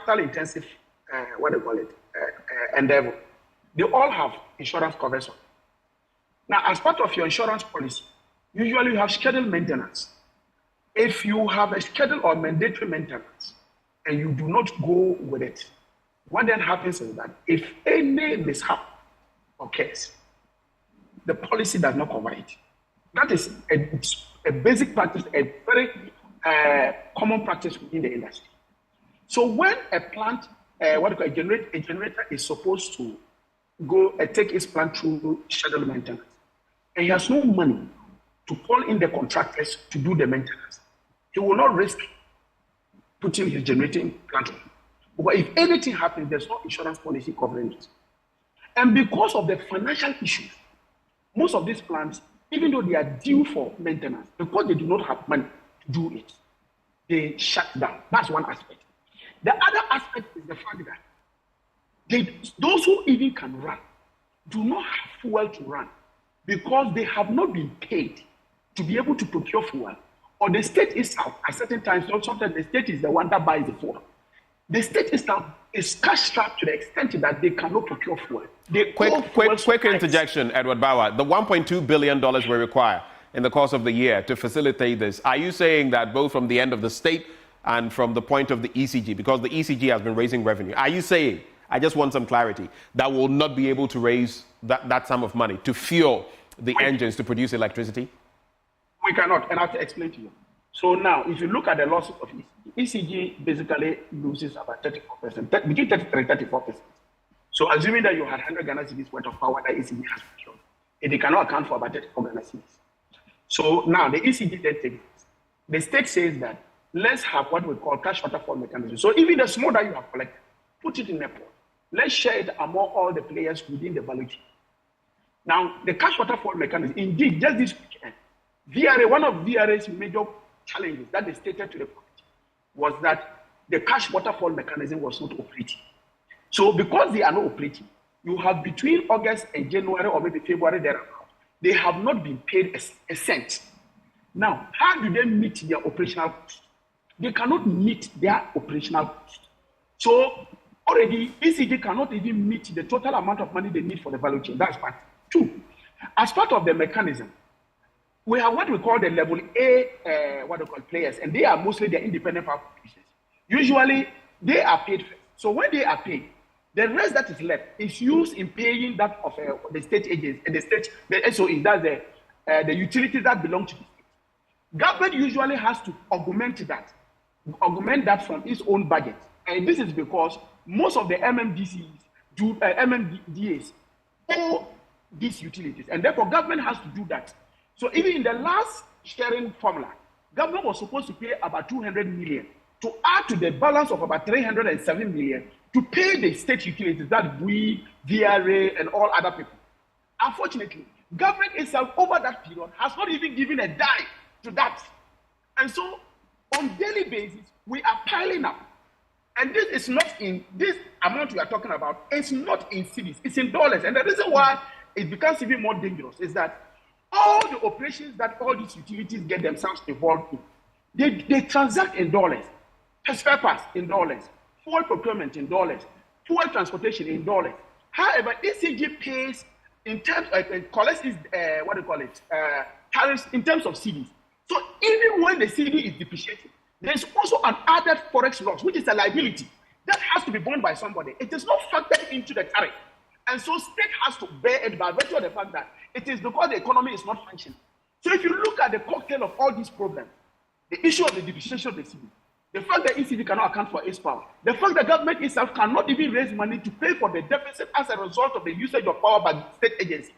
capital-intensive, endeavor. They all have insurance coverage. Now, as part of your insurance policy, usually you have scheduled maintenance. If you have a scheduled or mandatory maintenance and you do not go with it, what then happens is that if any mishap occurs, the policy does not cover it. That is a basic practice, a very common practice within the industry. So when a plant, a generator is supposed to go take its plant through scheduled maintenance, and he has no money to call in the contractors to do the maintenance, he will not risk putting his generating plant on. But if anything happens, there's no insurance policy covering it. And because of the financial issues, most of these plants, even though they are due for maintenance, because they do not have money to do it, they shut down. That's one aspect. The other aspect is the fact that those who even can run do not have fuel to run because they have not been paid to be able to procure fuel. Or the state itself, at certain times, sometimes the state is the one that buys the fuel. The state itself is cash strapped to the extent that they cannot procure fuel. Quick interjection, Edward Bauer. The $1.2 billion we require in the course of the year to facilitate this, are you saying that both from the end of the state and from the point of the ECG, because the ECG has been raising revenue, are you saying, I just want some clarity, that will not be able to raise that sum of money to fuel the engines to produce electricity? We cannot, and I have to explain to you. So now, if you look at the losses of ECG basically loses about 34%, between 33 and 34%. So assuming that you had 100 Ghana cedis worth of power that ECG has procured, it cannot account for about 34 Ghana cedis. So now the ECG then takes, the state says that let's have what we call cash waterfall mechanism. So even the small that you have collected, put it in a pot. Let's share it among all the players within the value chain. Now, the cash waterfall mechanism, indeed, just this weekend, one of VRA's major challenges that they stated to the committee was that the cash waterfall mechanism was not operating. So because they are not operating, you have between August and January or maybe February thereabout, they have not been paid a cent. Now, how do they meet their operational cost? They cannot meet their operational cost. So already, ECG cannot even meet the total amount of money they need for the value chain. That's part. Two, as part of the mechanism, we have what we call the level A, players, and they are mostly the independent power producers. Usually, they are paid first. So when they are paid, the rest that is left is used in paying that of the state agents, the SOE, that's the utilities that belong to the state. Government usually has to augment that from its own budget. And this is because most of the MMDAs owe these utilities, and therefore government has to do that. So even in the last sharing formula, government was supposed to pay about 200 million to add to the balance of about 307 million to pay the state utilities, that we, VRA, and all other people. Unfortunately, government itself over that period has not even given a dime to that. And so on daily basis, we are piling up. And this is not in this amount we are talking about, it's not in cedis, it's in dollars. And the reason why it becomes even more dangerous is that all the operations that all these utilities get themselves involved in, they transact in dollars, spare parts in dollars, fuel procurement in dollars, fuel transportation in dollars. However, ECG pays in terms of collects tariffs in terms of cedis. So even when the CD is depreciating, there's also an added forex loss, which is a liability that has to be borne by somebody. It is not factored into the tariff. And so state has to bear it by virtue of the fact that it is because the economy is not functioning. So if you look at the cocktail of all these problems, the issue of the depreciation of the CD, the fact that ECD cannot account for its power, the fact that government itself cannot even raise money to pay for the deficit as a result of the usage of power by state agencies.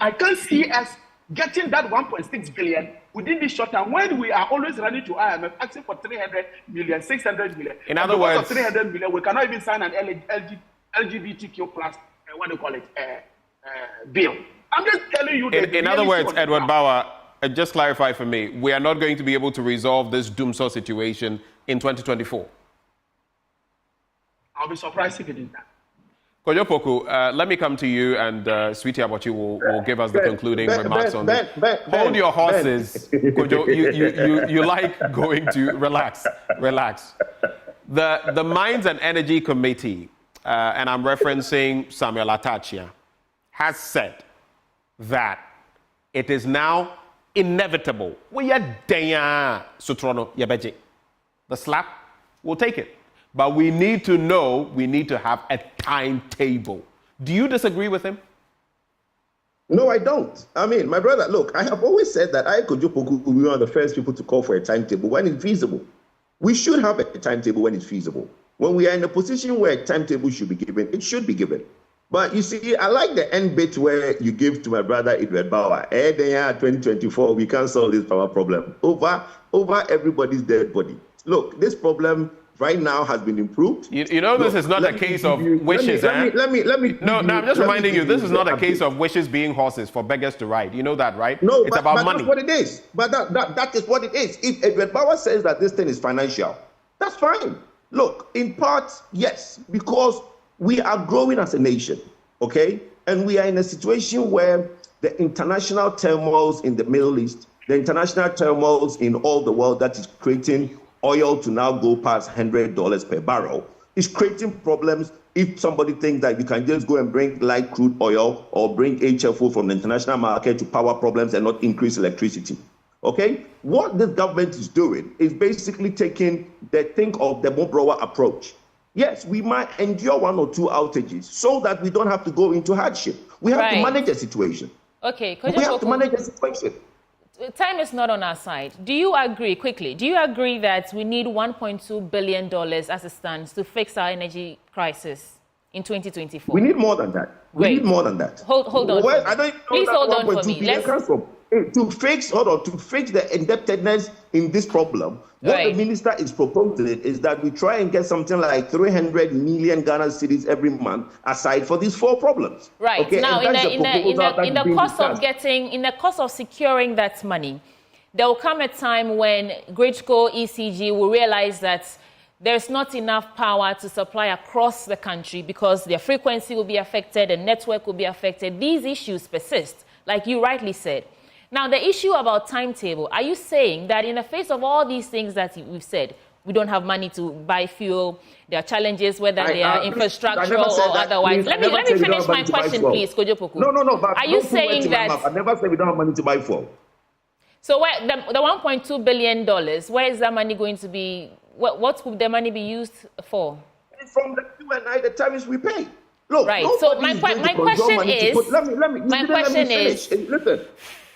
I can't see us getting that 1.6 billion within this short term when we are always running to IMF asking for 300 million, 600 million. In other words, of 300 million, we cannot even sign an LGBTQ plus, bill. I'm just telling you. In other words, Edward Bauer, just clarify for me, we are not going to be able to resolve this doomsday situation in 2024. I'll be surprised if it is that. Kwadwo Poku, let me come to you, and Sweetie Abachi will give us the concluding remarks on this. Hold your horses, Kwadwo. You like going to relax. The Mines and Energy Committee, and I'm referencing Samuel Atachia, has said that it is now inevitable. The slap, we'll take it. But we need to know, we need to have a timetable. Do you disagree with him? No, I don't. I mean, my brother, look, I have always said that Kwadwo Poku will be one of the first people to call for a timetable when it's feasible. We should have a timetable when it's feasible. When we are in a position where a timetable should be given, it should be given. But you see, I like the end bit where you give to my brother Edward Bauer. 2024, we can't solve this power problem over everybody's dead body. Look, this problem right now has been improved. You know, this is not a case of wishes. Let me. No, I'm just reminding you, this is not a case of wishes being horses for beggars to ride. You know that, right? No, it's about money. That's what it is. But that is what it is. If Edward Bauer says that this thing is financial, that's fine. Look, in part, yes, because we are growing as a nation, okay? And we are in a situation where the international turmoils in the Middle East, the international turmoils in all the world that is creating oil to now go past $100 per barrel, is creating problems if somebody thinks that you can just go and bring light crude oil or bring HFO from the international market to power problems and not increase electricity. Okay? What this government is doing is basically taking the think of the Mobrowa approach. Yes, we might endure 1 or 2 outages so that we don't have to go into hardship. We have to manage the situation. Okay, we have to manage the situation. Time is not on our side. Do you agree, quickly, do you agree that we need $1.2 billion as it stands to fix our energy crisis in 2024? We need more than that. We need more than that. Hold on. Well, I don't know. Please hold on for me. To fix the indebtedness in this problem, what the minister is proposing is that we try and get something like 300 million Ghana cedis every month aside for these 4 problems. Right. Okay? Now, in the cost of securing that money, there will come a time when Gridco ECG will realize that there's not enough power to supply across the country because their frequency will be affected and network will be affected. These issues persist, like you rightly said. Now, the issue about timetable, are you saying that in the face of all these things that we've said, we don't have money to buy fuel, there are challenges, whether they are infrastructural or otherwise? Let me finish my question, please, Kwadwo Poku. No, but are you saying that... I never said we don't have money to buy fuel. So where, the $1.2 billion, where is that money going to be? What would the money be used for? From the Q&I, the tariffs we pay. Look, right. So my question is... Listen.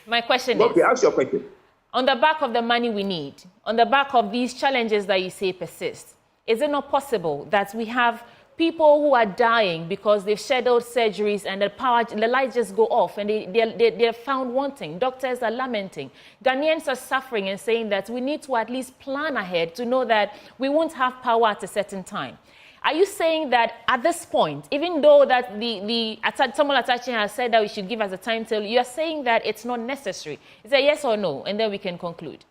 My question is... Okay, ask your question. On the back of the money we need, on the back of these challenges that you say persist, is it not possible that we have people who are dying because they've scheduled surgeries and the lights just go off and they're found wanting? Doctors are lamenting. Ghanaians are suffering and saying that we need to at least plan ahead to know that we won't have power at a certain time. Are you saying that at this point, even though that Samuel Atachia has said that we should give us a timetable, you are saying that it's not necessary? Is it yes or no? And then we can conclude.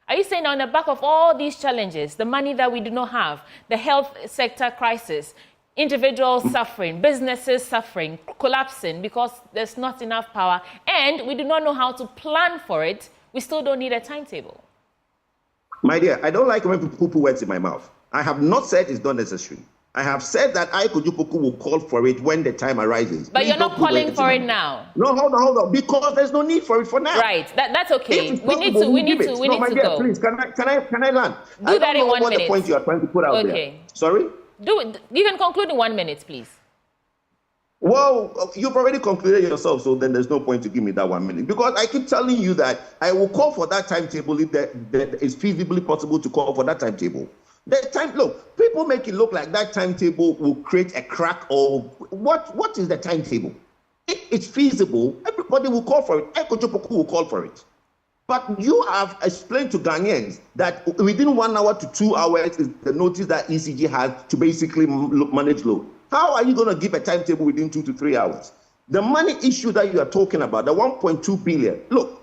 Are you saying that on the back of all these challenges, the money that we do not have, the health sector crisis, individuals suffering, businesses suffering, collapsing because there's not enough power, and we do not know how to plan for it, we still don't need a timetable? My dear, I don't like when people put words in my mouth. I have not said it's not necessary. I have said that Kwadwo Poku will call for it when the time arises. But you're not calling for it now. No, hold on. Because there's no need for it for now. Right. That's okay. We need to go. Please, can I land? Do that in 1 minute. I don't know what the point you are trying to put out there. Sorry? Do it. You can conclude in 1 minute, please. Well, you've already concluded yourself, so then there's no point to give me that 1 minute. Because I keep telling you that I will call for that timetable if that is feasibly possible to call for that timetable. Look, people make it look like that timetable will create a crack or what is the timetable? If it's feasible, everybody will call for it. Kwadwo Poku will call for it. But you have explained to Ghanaians that within 1 hour to 2 hours is the notice that ECG has to basically manage load. How are you going to give a timetable within 2 to 3 hours? The money issue that you are talking about, the 1.2 billion, look,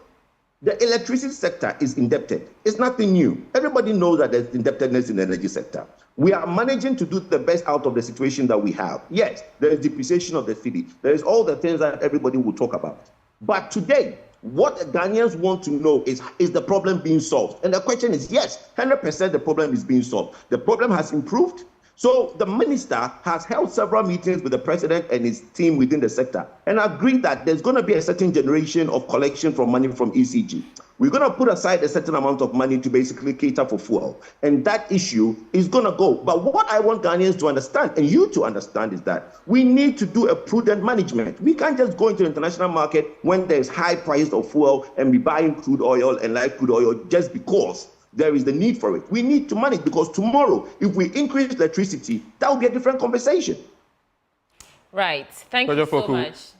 the electricity sector is indebted. It's nothing new. Everybody knows that there's indebtedness in the energy sector. We are managing to do the best out of the situation that we have. Yes, there is depreciation of the cedi. There is all the things that everybody will talk about. But today, What Ghanaians want to know is the problem being solved? And the question is, yes, 100% the problem is being solved. The problem has improved. So the minister has held several meetings with the president and his team within the sector and agreed that there's going to be a certain generation of collection from money from ECG. We're going to put aside a certain amount of money to basically cater for fuel. And that issue is going to go. But what I want Ghanaians to understand, and you to understand, is that we need to do a prudent management. We can't just go into the international market when there's high price of fuel and be buying crude oil and light crude oil just because there is the need for it. We need to manage, because tomorrow, if we increase electricity, that will be a different conversation. Right. Thank you so much.